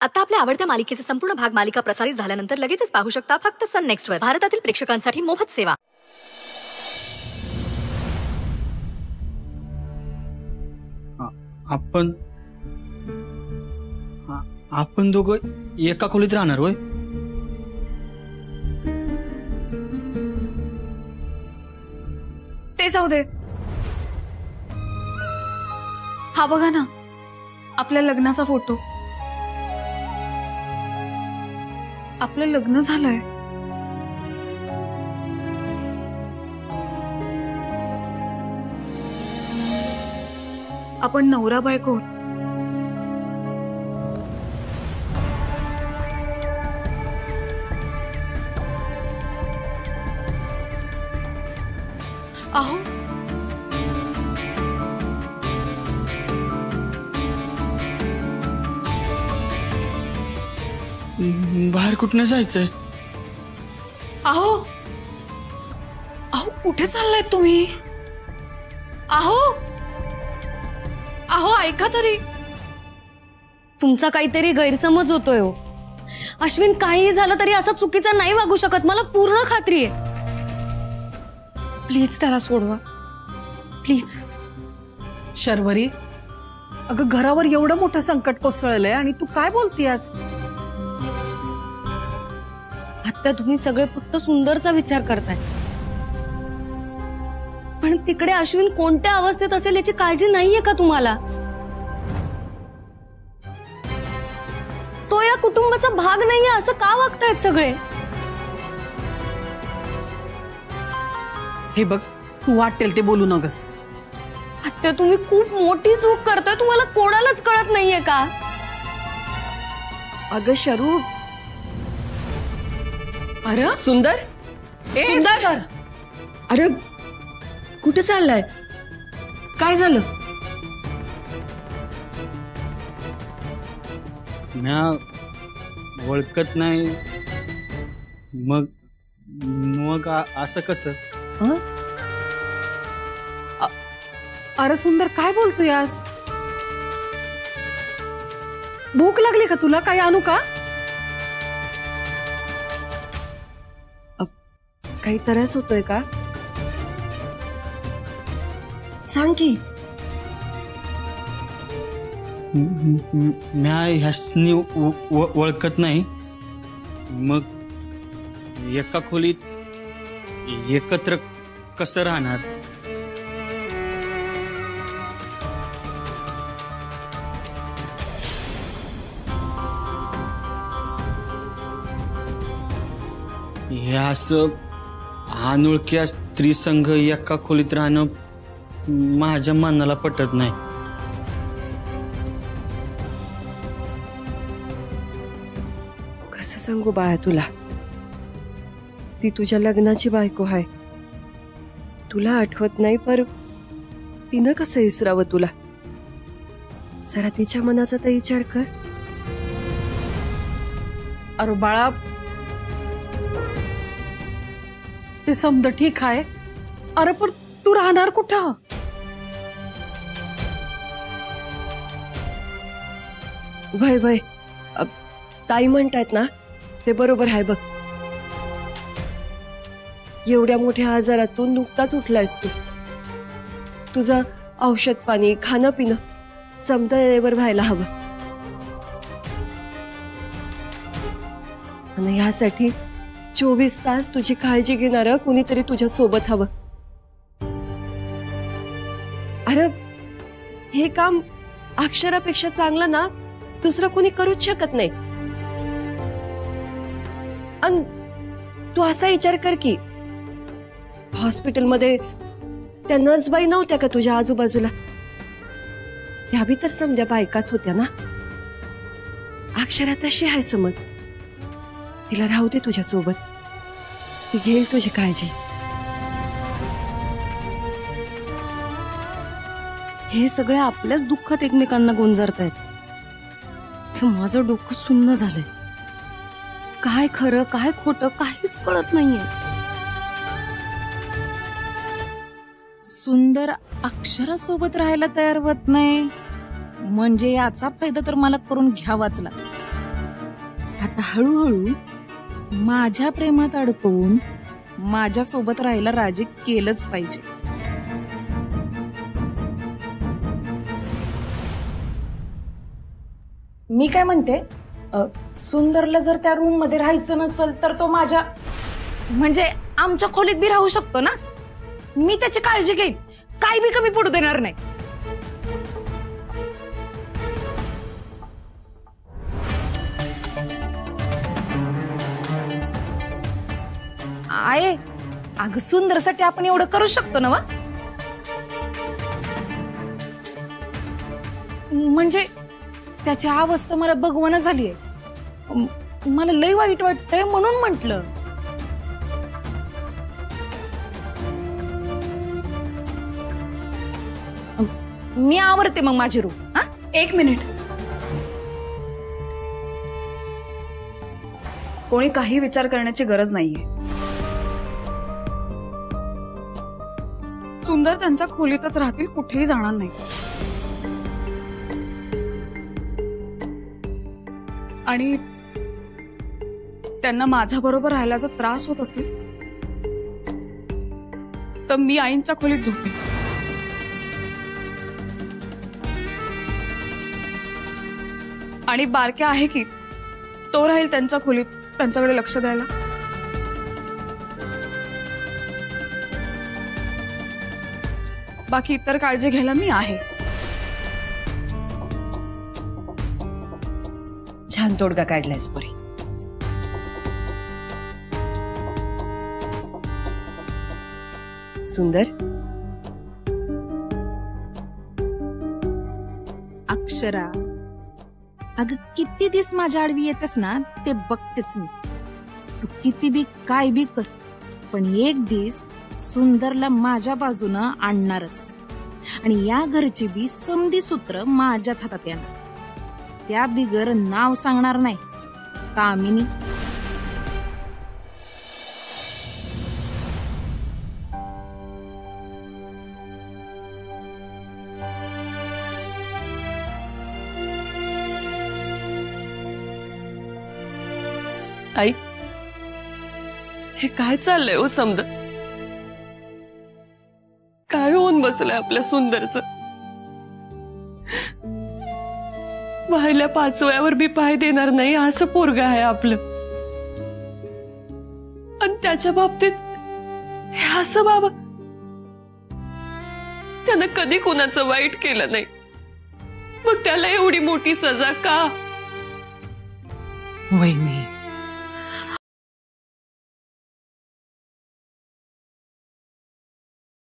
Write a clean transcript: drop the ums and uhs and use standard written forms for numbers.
आता आपल्या आवडत्या मालिकेचे संपूर्ण भाग मालिका प्रसारित झाल्यानंतर लगेचच पाहू शकता फक्त सन नेक्स्ट वर. भारतातील प्रेक्षकांसाठी मोफत सेवा. आपण दोघं एका खोलीत राहणार होय? ते जाऊ दे. हा बघा ना, आपल्या लग्नाचा फोटो. आपलं लग्न झालंय. आपण नवरा बायको. अहो, बाहेर कुठनं जायचंय? अहो अहो कुठे चाललाय तुम्ही? अहो अहो ऐका तरी. तुमचा काहीतरी गैरसमज होतोय हो. अश्विन काही झालं तरी असं चुकीचं नाही वागू शकत, मला पूर्ण खात्री आहे. प्लीज त्याला सोडवा, प्लीज. शर्वरी, अगं घरावर एवढं मोठं संकट कोसळलंय आणि तू काय बोलतीयस? आता तुम्ही सगळे फक्त सुंदरचा विचार करताय, पण तिकडे अश्विन कोणत्या अवस्थेत असेल याची काळजी नाहीये का तुम्हाला? तो या कुटुंबाचा भाग नाहीये असं का वागतायत सगळे? हे बघ, तू वाटेल ते बोलू नगस. आता तुम्ही खूप मोठी चूक करताय, तुम्हाला कोणालाच कळत नाहीये का? अगं शरू. अरे सुंदर, सुंदर, अरे कुठे चाललाय? काय झालं? म्या ओळखत नाही. मग असं कसं? अरे सुंदर, काय बोलतोयस? भूक लागली का तुला? काय आणू का? काही त्रास होतोय का? सांग की. म्या ह्यासनी ओळखत नाही. मग एका खोलीत एकत्र कसं राहणार? हे असं अनोळख्या स्त्री संघ एका खोलीत राहणं माझ्या मनाला पटत नाही. कसं सांगू बाळा तुला? ती तुझ्या लग्नाची बायको आहे. तुला आठवत नाही, पर तिनं कसं विसरावं तुला? जरा तिच्या मनाचा तर विचार कर. अरे बाळा, ते समज ठीक आहे. अरे पण तू राहणार कुठं? वय वय, ताई म्हणतायत ना ते बरोबर आहे बघ. एवढ्या मोठ्या आजारातून नुकताच उठलायस तू. तुझं औषध पाणी खाणं पिणं समजा वेळेवर व्हायला हवं. आणि ह्यासाठी 24 तास तुझी काळजी घेणारं कुणीतरी तुझ्या सोबत हवं. अरे हे काम अक्षरापेक्षा चांगलं ना दुसरं कुणी करूच शकत नाही. आणि तू असा विचार कर की हॉस्पिटलमध्ये त्या नर्सबाई नव्हत्या का तुझ्या आजूबाजूला? त्या बी तर समजा बायकाच होत्या ना. अक्षरा तशी आहे समज. तिला राहू दे तुझ्या सोबत, ती घेईल तुझी काळजी. हे सगळे आपल्याच दुःखात एकमेकांना गोंजारतायत. तर माझं डोकं सुन्न झालंय. काय खरं काय खोटं काहीच कळत नाहीये. सुंदर अक्षरासोबत राहायला तयार होत नाही म्हणजे याचा फायदा तर मला करून घ्यावाच लागला. आता हळूहळू माझ्या प्रेमात अडकवून माझ्या सोबत राहायला राजी केलंच पाहिजे. मी काय म्हणते, सुंदरला जर त्या रूम मध्ये राहायचं नसेल तर तो माझ्या म्हणजे आमच्या खोलीत बी राहू शकतो ना. मी त्याची काळजी घेईन, काही बी कमी पडू देणार नाही. आहे अगं, सुंदरसाठी आपण एवढं करू शकतो ना वा. म्हणजे त्याची अवस्था मला बघवणं झालीये. मला लय वाईट वाटतंय म्हणून म्हटलं. मी आवरते मग माझी रूम. हा, 1 मिनिट. कोणी काही विचार करण्याची गरज नाहीये. सुंदर त्यांच्या खोलीतच राहतील, कुठेही जाणार नाही. आणि त्यांना माझ्या बरोबर राहायला जर त्रास होत असेल तर मी आईंच्या खोलीत झोपेन. आणि बारक्या आहे की तो राहील त्यांच्या खोलीत त्यांच्याकडे लक्ष द्यायला. बाकी इतर काळजी घ्यायला मी आहे. छान तोडगा काढलायस पुरी. सुंदर, अक्षरा, अगं किती दिस माझ्या आडवी येतेस ना ते बघतेच मी. तू किती बी काय बी कर, पण एक दिस सुंदरला माझ्या बाजूनं आणणारच. आणि या घरची बी समधी सूत्र माझ्याच हातात येणार. त्या बिगर नाव सांगणार नाही, कामिनी. आई, हे काय चाललंय हो समद? काय होऊन बसलंय आपल्या सुंदरचं? वाहिल्या 5व्यावर बी पाय देणार नाही असं पोरग आहे आपलं. आणि त्याच्या बाबतीत हे असं बाबा, त्यानं कधी कुणाचं वाईट केलं नाही, मग त्याला एवढी मोठी सजा का? वहिनी,